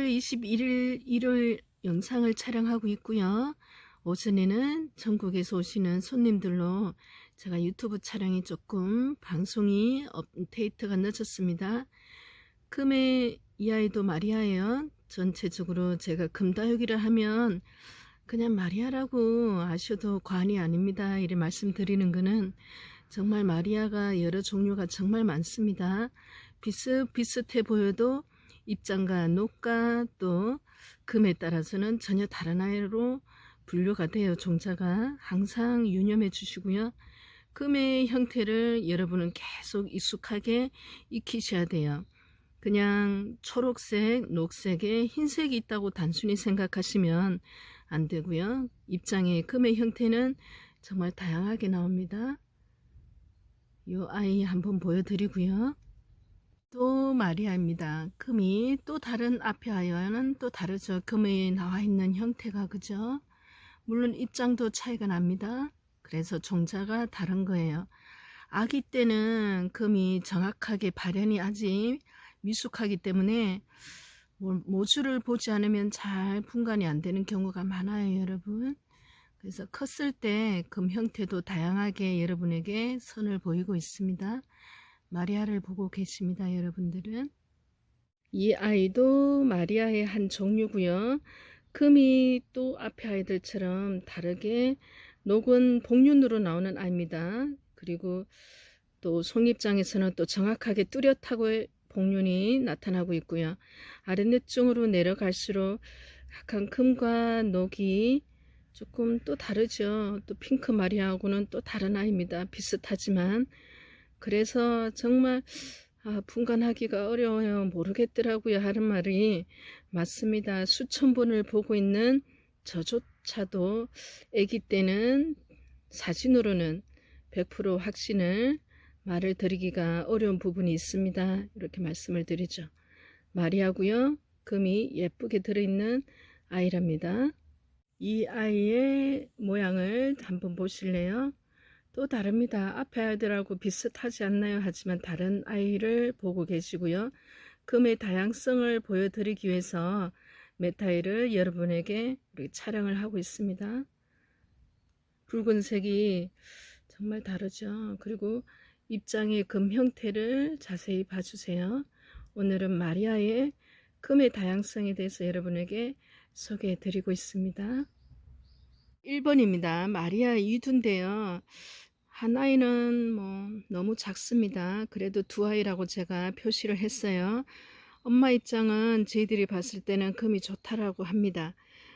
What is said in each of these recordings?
10월 21일 일요일 영상을 촬영하고 있고요. 오전에는 전국에서 오시는 손님들로 제가 유튜브 촬영이 조금 방송이 업데이트가 늦었습니다. 금의 이 아이도 마리아예요. 전체적으로 제가 금다육이라 하면 그냥 마리아라고 아셔도 과언이 아닙니다. 이렇게 말씀드리는 거는 정말 마리아가 여러 종류가 정말 많습니다. 비슷비슷해 보여도 입장과 녹과 또 금에 따라서는 전혀 다른 아이로 분류가 돼요. 종자가 항상 유념해 주시고요. 금의 형태를 여러분은 계속 익숙하게 익히셔야 돼요. 그냥 초록색, 녹색에 흰색이 있다고 단순히 생각하시면 안 되고요. 입장의 금의 형태는 정말 다양하게 나옵니다. 이 아이 한번 보여드리고요. 또 마리아입니다. 금이 또 다른 앞에 아이와는 또 다르죠. 금에 나와 있는 형태가 그죠? 물론 입장도 차이가 납니다. 그래서 종자가 다른 거예요. 아기 때는 금이 정확하게 발현이 아직 미숙하기 때문에 모주를 보지 않으면 잘 분간이 안 되는 경우가 많아요, 여러분. 그래서 컸을 때 금 형태도 다양하게 여러분에게 선을 보이고 있습니다. 마리아를 보고 계십니다, 여러분들은. 이 아이도 마리아의 한 종류고요. 금이 또 앞에 아이들처럼 다르게 녹은 복륜으로 나오는 아이입니다. 그리고 또 송입장에서는 또 정확하게 뚜렷하고 복륜이 나타나고 있고요. 아랫내쪽으로 내려갈수록 약간 금과 녹이 조금 또 다르죠. 또 핑크 마리아하고는 또 다른 아이입니다. 비슷하지만 그래서 정말 분간하기가 어려워요. 모르겠더라고요 하는 말이 맞습니다. 수천 번을 보고 있는 저조차도 아기 때는 사진으로는 100% 확신을 말을 드리기가 어려운 부분이 있습니다. 이렇게 말씀을 드리죠. 마리아고요. 금이 예쁘게 들어있는 아이랍니다. 이 아이의 모양을 한번 보실래요? 또 다릅니다. 앞에 아이들하고 비슷하지 않나요? 하지만 다른 아이를 보고 계시고요. 금의 다양성을 보여드리기 위해서 메타일을 여러분에게 촬영을 하고 있습니다. 붉은색이 정말 다르죠. 그리고 입장의 금 형태를 자세히 봐주세요. 오늘은 마리아의 금의 다양성에 대해서 여러분에게 소개해 드리고 있습니다. 1번입니다. 마리아 이두인데요. 한 아이는 너무 작습니다. 그래도 두 아이라고 제가 표시를 했어요. 엄마 입장은 저희들이 봤을 때는 금이 좋다라고 합니다.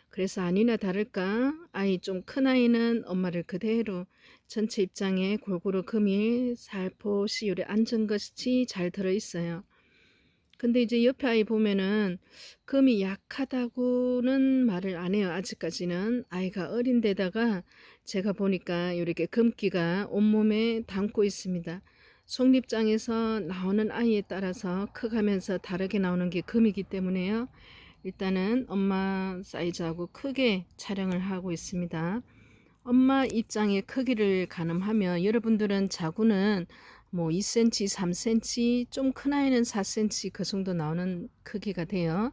그래서 아니나 다를까 아이 좀 큰 아이는 엄마를 그대로 전체 입장에 골고루 금이 살포시 요래 앉은 것이 잘 들어있어요. 근데 이제 옆에 아이 보면은 금이 약하다고는 말을 안 해요. 아직까지는 아이가 어린데다가 제가 보니까 이렇게 금기가 온몸에 담고 있습니다. 속립장에서 나오는 아이에 따라서 커가면서 다르게 나오는 게 금이기 때문에요. 일단은 엄마 사이즈하고 크게 촬영을 하고 있습니다. 엄마 입장의 크기를 가늠하면 여러분들은 자구는 2cm, 3cm, 좀 큰 아이는 4cm 그 정도 나오는 크기가 돼요.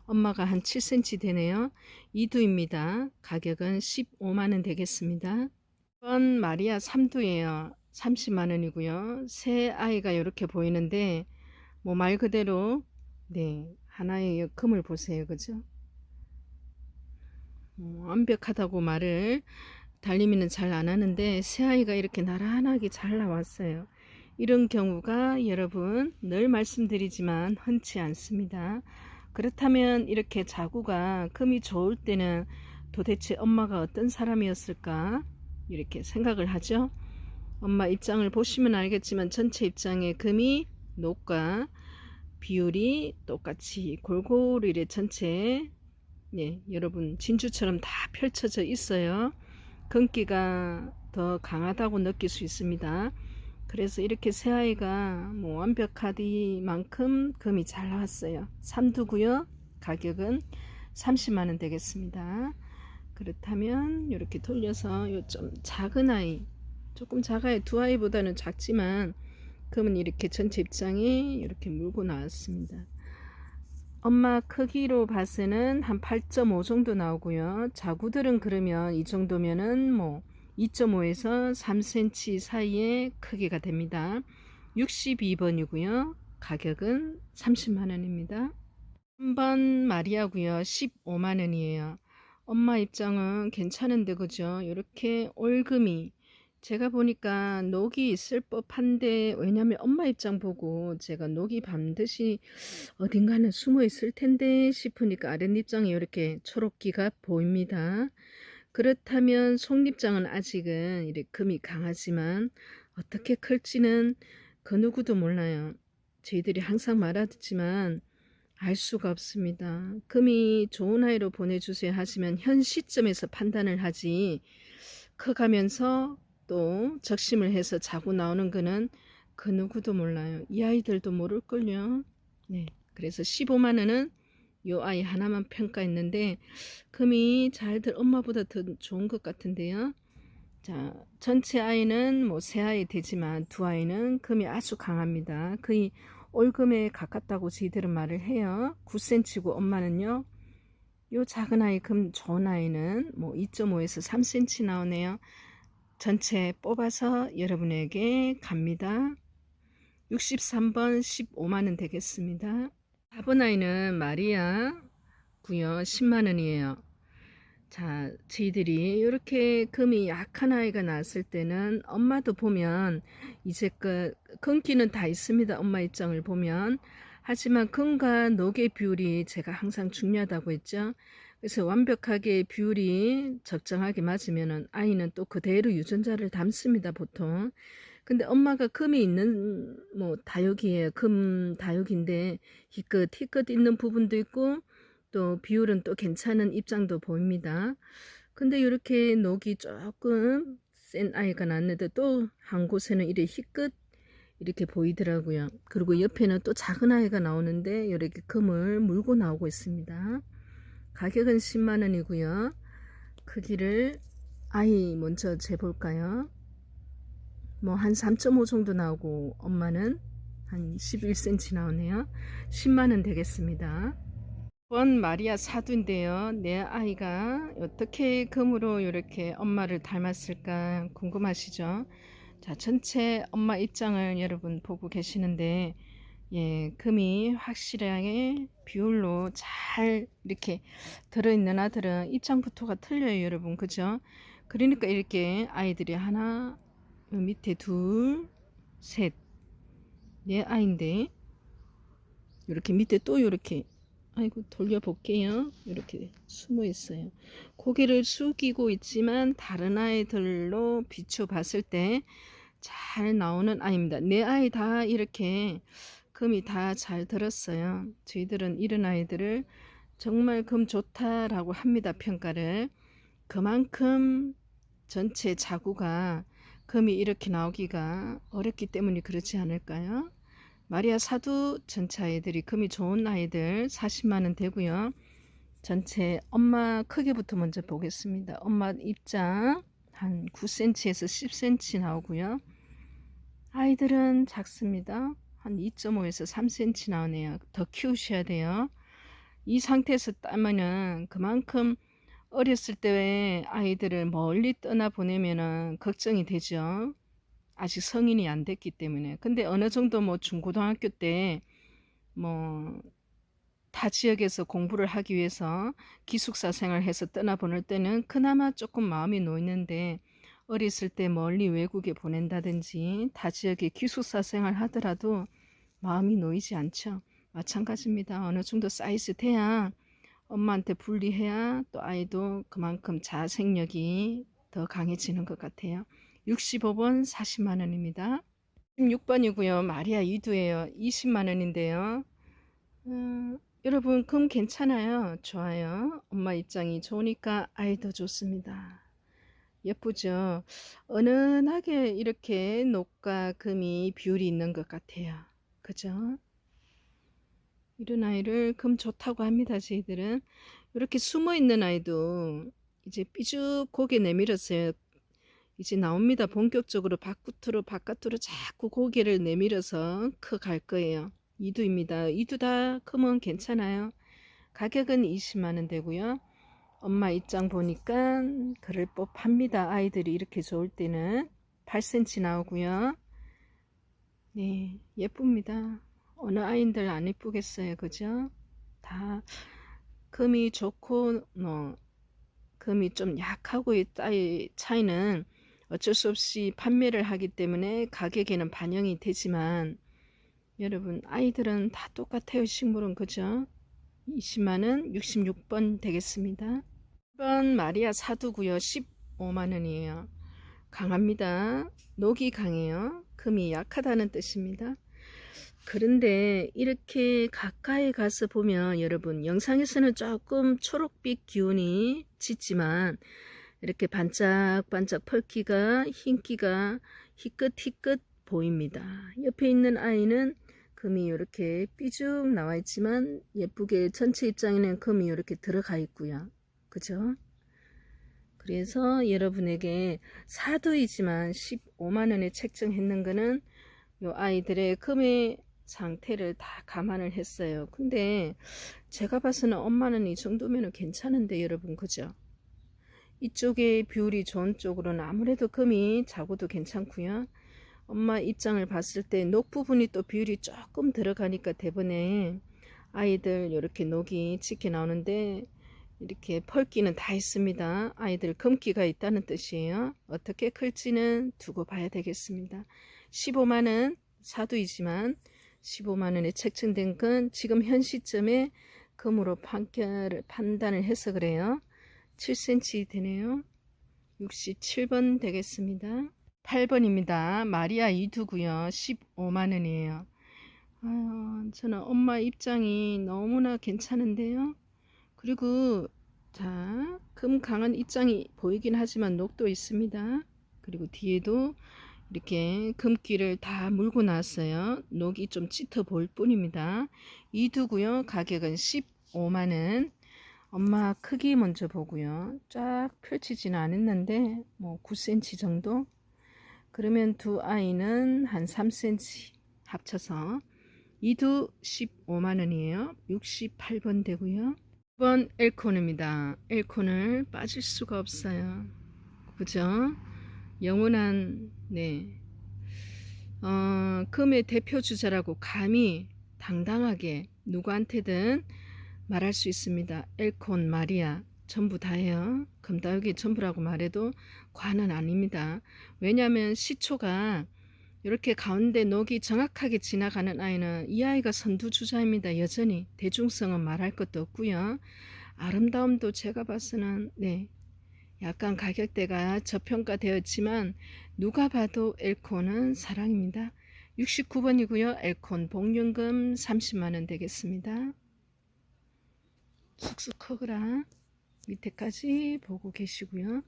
엄마가 한 7cm 되네요. 이두입니다. 가격은 15만원 되겠습니다. 이번 마리아 3두예요. 30만원이고요. 새 아이가 이렇게 보이는데 말 그대로 하나의 금을 보세요. 그죠? 완벽하다고 말을 달림이는 잘 안 하는데 새 아이가 이렇게 나란하게 잘 나왔어요. 이런 경우가 여러분 늘 말씀드리지만 흔치 않습니다. 그렇다면 이렇게 자구가 금이 좋을 때는 도대체 엄마가 어떤 사람이었을까 이렇게 생각을 하죠. 엄마 입장을 보시면 알겠지만 전체 입장에 금이 녹과 비율이 똑같이 골고루 이래 전체 여러분 진주처럼 다 펼쳐져 있어요. 금기가 더 강하다고 느낄 수 있습니다. 그래서 이렇게 새아이가 완벽하디만큼 금이 잘 나왔어요. 3두고요. 가격은 30만원 되겠습니다. 그렇다면 이렇게 돌려서 요 좀 작은 아이, 조금 작아요. 두 아이보다는 작지만 금은 이렇게 전체 입장에 이렇게 물고 나왔습니다. 엄마 크기로 봐서는 한 8.5 정도 나오고요. 자구들은 그러면 이 정도면은 뭐 2.5에서 3cm 사이의 크기가 됩니다. 62번이고요. 가격은 30만 원입니다. 3번 마리아고요. 15만 원이에요. 엄마 입장은 괜찮은데 그죠? 이렇게 올금이 제가 보니까 녹이 있을 법한데 왜냐면 엄마 입장 보고 제가 녹이 반드시 어딘가는 숨어 있을 텐데 싶으니까 아랫입장에 이렇게 초록기가 보입니다. 그렇다면 속립장은 아직은 이렇게 금이 강하지만 어떻게 클지는 그 누구도 몰라요. 저희들이 항상 말하지만 알 수가 없습니다. 금이 좋은 아이로 보내주세요 하시면 현 시점에서 판단을 하지 커가면서 또 적심을 해서 자고 나오는 거는 그 누구도 몰라요. 이 아이들도 모를걸요. 네, 그래서 15만 원은 요 아이 하나만 평가했는데 금이 잘들 엄마보다 더 좋은 것 같은데요. 자, 전체 아이는 뭐 세 아이 되지만 두 아이는 금이 아주 강합니다. 거의 올금에 가깝다고 저희들은 말을 해요. 9cm고 엄마는요. 요 작은 아이 금 좋은 아이는 뭐 2.5에서 3cm 나오네요. 전체 뽑아서 여러분에게 갑니다. 63번 15만원 되겠습니다. 4번 아이는 마리아 고요. 10만원이에요. 자, 저희들이 이렇게 금이 약한 아이가 낳았을 때는 엄마도 보면 이제 그 금기는 다 있습니다. 엄마 입장을 보면. 하지만 금과 녹의 비율이 제가 항상 중요하다고 했죠. 그래서 완벽하게 비율이 적정하게 맞으면은 아이는 또 그대로 유전자를 담습니다, 보통. 근데 엄마가 금이 있는 뭐 다육이에요. 금 다육인데 희끗 있는 부분도 있고 또 비율은 또 괜찮은 입장도 보입니다. 근데 이렇게 녹이 조금 센 아이가 났는데 또 한 곳에는 이렇게 희끗 이렇게 보이더라고요. 그리고 옆에는 또 작은 아이가 나오는데 이렇게 금을 물고 나오고 있습니다. 가격은 10만 원이고요. 크기를 아이 먼저 재볼까요? 뭐 한 3.5 정도 나오고 엄마는 한 11cm 나오네요. 10만 원 되겠습니다. 번 마리아 사두인데요. 내 아이가 어떻게 금으로 이렇게 엄마를 닮았을까 궁금하시죠? 자, 전체 엄마 입장을 여러분 보고 계시는데 예, 금이 확실하게 비율로 잘 이렇게 들어있는 아들은 입장부터가 틀려요, 여러분. 그죠? 그러니까 이렇게 아이들이 하나, 밑에 둘, 셋, 네 아이인데 이렇게 밑에 또 이렇게 아이고 돌려볼게요. 이렇게 숨어 있어요. 고개를 숙이고 있지만 다른 아이들로 비춰봤을 때 잘 나오는 아이입니다. 네 아이 다 이렇게 금이 다 잘 들었어요. 저희들은 이런 아이들을 정말 금 좋다라고 합니다. 평가를. 그만큼 전체 자구가 금이 이렇게 나오기가 어렵기 때문에 그렇지 않을까요? 마리아 사두 전체 아이들이 금이 좋은 아이들 40만 원 되고요. 전체 엄마 크기부터 먼저 보겠습니다. 엄마 입장 한 9cm에서 10cm 나오고요. 아이들은 작습니다. 한 2.5에서 3cm 나오네요. 더 키우셔야 돼요. 이 상태에서 따면은 그만큼 어렸을 때 아이들을 멀리 떠나 보내면은 걱정이 되죠. 아직 성인이 안 됐기 때문에. 근데 어느 정도 뭐 중고등학교 때 뭐 타 지역에서 공부를 하기 위해서 기숙사 생활해서 떠나보낼 때는 그나마 조금 마음이 놓이는데 어렸을 때 멀리 외국에 보낸다든지 타 지역에 기숙사 생활 하더라도 마음이 놓이지 않죠. 마찬가지입니다. 어느 정도 사이즈 돼야 엄마한테 분리해야 또 아이도 그만큼 자생력이 더 강해지는 것 같아요. 65번 40만 원입니다. 16번이고요. 마리아 이두예요. 20만 원인데요. 여러분 금 괜찮아요. 좋아요. 엄마 입장이 좋으니까 아이도 좋습니다. 예쁘죠? 은은하게 이렇게 녹과 금이 비율이 있는 것 같아요. 그죠? 이런 아이를 금 좋다고 합니다. 저희들은 이렇게 숨어 있는 아이도 이제 삐죽 고개 내밀었어요. 이제 나옵니다. 본격적으로 바깥으로 자꾸 고개를 내밀어서 커 갈 거예요. 2두입니다. 2두 다 금은 괜찮아요. 가격은 20만원 되고요. 엄마 입장 보니까 그럴 법합니다. 아이들이 이렇게 좋을 때는 8cm 나오고요. 네, 예쁩니다. 어느 아이들 안 예쁘겠어요, 그죠? 다 금이 좋고 금이 좀 약하고의 차이는 어쩔 수 없이 판매를 하기 때문에 가격에는 반영이 되지만 여러분 아이들은 다 똑같아요. 식물은 그죠? 20만원 66번 되겠습니다. 1번 마리아 사두고요. 15만원이에요. 강합니다. 녹이 강해요. 금이 약하다는 뜻입니다. 그런데 이렇게 가까이 가서 보면 여러분 영상에서는 조금 초록빛 기운이 짙지만 이렇게 반짝반짝 펄기가 흰기가 희끗희끗 보입니다. 옆에 있는 아이는 금이 이렇게 삐죽 나와 있지만 예쁘게 전체 입장에는 금이 이렇게 들어가 있고요. 그죠? 그래서 여러분에게 사두이지만 15만원에 책정했는 거는 요 아이들의 금의 상태를 다 감안을 했어요. 근데 제가 봐서는 엄마는 이 정도면 괜찮은데 여러분 그죠? 이쪽에 비율이 좋은 쪽으로는 아무래도 금이 작아도 괜찮고요. 엄마 입장을 봤을 때 녹 부분이 또 비율이 조금 들어가니까 대번에 아이들 이렇게 녹이 짙게 나오는데 이렇게 펄기는 다 있습니다. 아이들 금기가 있다는 뜻이에요. 어떻게 클지는 두고 봐야 되겠습니다. 15만원 사두이지만 15만원에 책정된 건 지금 현 시점에 금으로 판단을 해서 그래요. 7cm 되네요. 67번 되겠습니다. 8번입니다. 마리아 이두고요. 15만원이에요. 저는 엄마 입장이 너무나 괜찮은데요. 그리고 자, 금 강한 입장이 보이긴 하지만 녹도 있습니다. 그리고 뒤에도 이렇게 금기를 다 물고 나왔어요. 녹이 좀 짙어 보일 뿐입니다. 이두고요. 가격은 15만원. 엄마 크기 먼저 보고요. 쫙 펼치지는 않았는데 뭐 9cm 정도. 그러면 두 아이는 한 3cm 합쳐서 이두 15만원이에요. 68번 되고요. 2번 엘콘입니다. 엘콘을 빠질 수가 없어요. 그죠? 영원한 금의 대표 주자라고 감히 당당하게 누구한테든 말할 수 있습니다. 엘콘, 마리아 전부 다예요. 금다육이 전부라고 말해도 과는 아닙니다. 왜냐하면 시초가 이렇게 가운데 녹이 정확하게 지나가는 아이는 이 아이가 선두주자입니다. 여전히 대중성은 말할 것도 없고요. 아름다움도 제가 봐서는 약간 가격대가 저평가되었지만 누가 봐도 엘콘은 사랑입니다. 69번이고요. 엘콘 복륜금 30만원 되겠습니다. 쑥쑥 커거라. 밑에까지 보고 계시고요.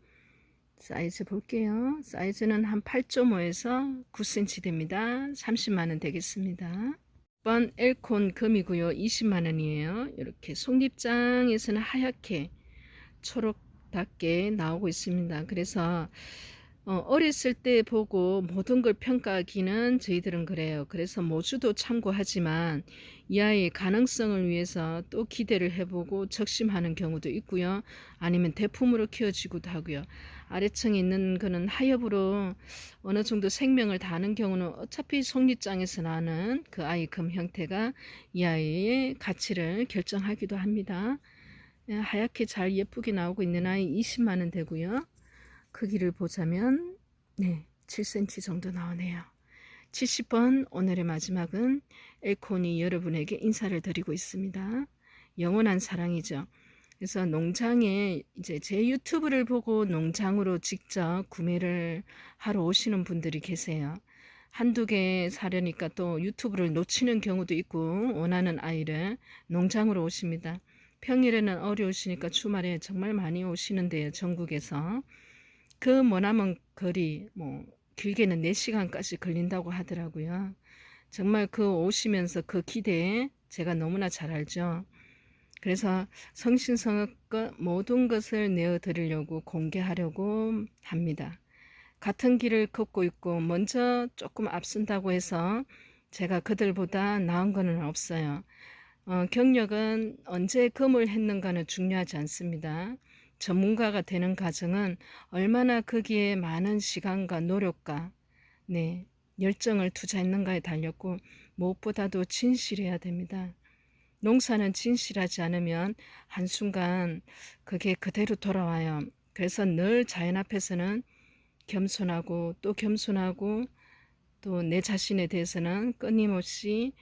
사이즈 볼게요. 사이즈는 한 8.5에서 9cm 됩니다. 30만원 되겠습니다. 6번 엘콘 금이고요. 20만원이에요. 이렇게 속립장에서는 하얗게 초록답게 나오고 있습니다. 그래서 어렸을 때 보고 모든 걸 평가하기는 저희들은 그래요. 그래서 모주도 참고하지만 이 아이의 가능성을 위해서 또 기대를 해보고 적심하는 경우도 있고요. 아니면 대품으로 키워지기도 하고요. 아래층에 있는 거는 하엽으로 어느 정도 생명을 다하는 경우는 어차피 속립장에서 나는 그 아이 금 형태가 이 아이의 가치를 결정하기도 합니다. 하얗게 잘 예쁘게 나오고 있는 아이 20만원 되고요. 크기를 보자면 7cm 정도 나오네요. 70번 오늘의 마지막은 엘콘이 여러분에게 인사를 드리고 있습니다. 영원한 사랑이죠. 그래서 농장에 이제 제 유튜브를 보고 농장으로 직접 구매를 하러 오시는 분들이 계세요. 한두 개 사려니까 또 유튜브를 놓치는 경우도 있고 원하는 아이를 농장으로 오십니다. 평일에는 어려우시니까 주말에 정말 많이 오시는데요. 전국에서. 그 머나먼 거리 길게는 4시간까지 걸린다고 하더라고요. 정말 그 오시면서 그 기대에 제가 너무나 잘 알죠. 그래서 성심성의껏 모든 것을 내어드리려고 공개하려고 합니다. 같은 길을 걷고 있고 먼저 조금 앞선다고 해서 제가 그들보다 나은 거는 없어요. 경력은 언제 금을 했는가는 중요하지 않습니다. 전문가가 되는 과정은 얼마나 거기에 많은 시간과 노력과 네, 열정을 투자했는가에 달렸고 무엇보다도 진실해야 됩니다. 농사는 진실하지 않으면 한순간 그게 그대로 돌아와요. 그래서 늘 자연 앞에서는 겸손하고 또 겸손하고 또 내 자신에 대해서는 끊임없이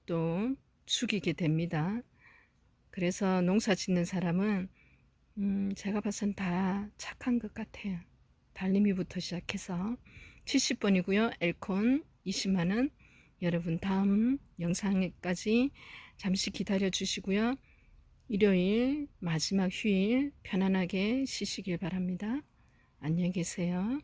또 숙이게 됩니다. 그래서 농사 짓는 사람은 제가 봐선 다 착한 것 같아요. 달림이부터 시작해서 70번이고요. 엘콘 20만원. 여러분 다음 영상까지 잠시 기다려 주시고요. 일요일 마지막 휴일 편안하게 쉬시길 바랍니다. 안녕히 계세요.